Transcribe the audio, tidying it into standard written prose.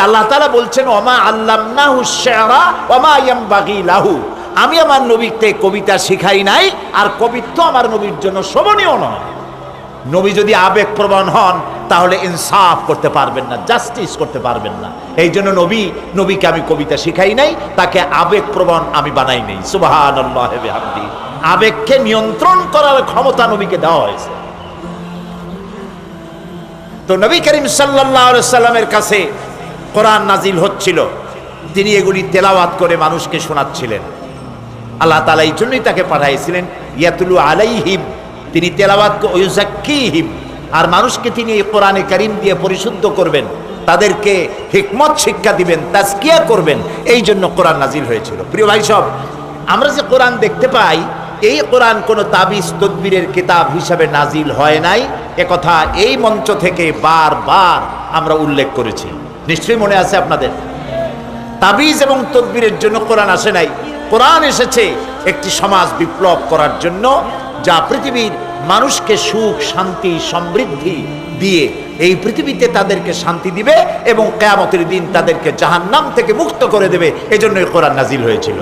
আল্লাহ তাআলা বলছেন ওমা আল্লামনাহু শি'রা ওমা ইয়ামবাগি লাহু, আমি আমার নবীকে কবিতা শিখাই নাই, আর কবিত্ব আমার নবীর জন্য শোভনীয় নয়। নবী যদি আবেগপ্রবণ হন তাহলে ইনসাফ করতে পারবেন না, জাস্টিস করতে পারবেন না। এই জন্য নবীকে আমি কবিতা শিখাই নাই, তাকে আবেগপ্রবণ আমি বানাই নাই। সুবহানাল্লাহি ওয়া বিহামদিহি। আবেগকে নিয়ন্ত্রণ করার ক্ষমতা নবীকে দেওয়া হয়েছে। তো নবী করিম সাল্লাল্লাহু আলাইহি সাল্লামের কাছে কোরআন নাজিল হচ্ছিল, তিনি এগুলি তেলাওয়াত করে মানুষকে শোনাচ্ছিলেন। আল্লাহ তাআলা এই জন্যই তাকে পাঠাইছিলেন ইয়াতুলু আলাইহিম, তিনি তেলাওয়াত ওয়ায়ুযাক্কিহিম, আর মানুষকে তিনি এই কোরআনে কারীম দিয়ে পরিশুদ্ধ করবেন, তাদেরকে হিকমত শিক্ষা দিবেন, তাজকিয়া করবেন। এই জন্য কোরআন নাজিল হয়েছিল। প্রিয় ভাই সব, আমরা যে কোরআন দেখতে পাই, এই কোরআন কোনো তাবিজ তদবিরের কিতাব হিসাবে নাজিল হয় নাই, একথা এই মঞ্চ থেকে বারবার আমরা উল্লেখ করেছি। নিশ্চয়ই মনে আছে আপনাদের। তাবিজ এবং তদবিরের জন্য কোরআন আসে নাই। কোরআন এসেছে একটি সমাজ বিপ্লব করার জন্য, যা পৃথিবীর মানুষকে সুখ শান্তি সমৃদ্ধি দিয়ে এই পৃথিবীতে তাদেরকে শান্তি দিবে এবং কিয়ামতের দিন তাদেরকে জাহান্নাম থেকে মুক্ত করে দেবে। এজন্যই কোরআন নাজিল হয়েছিল।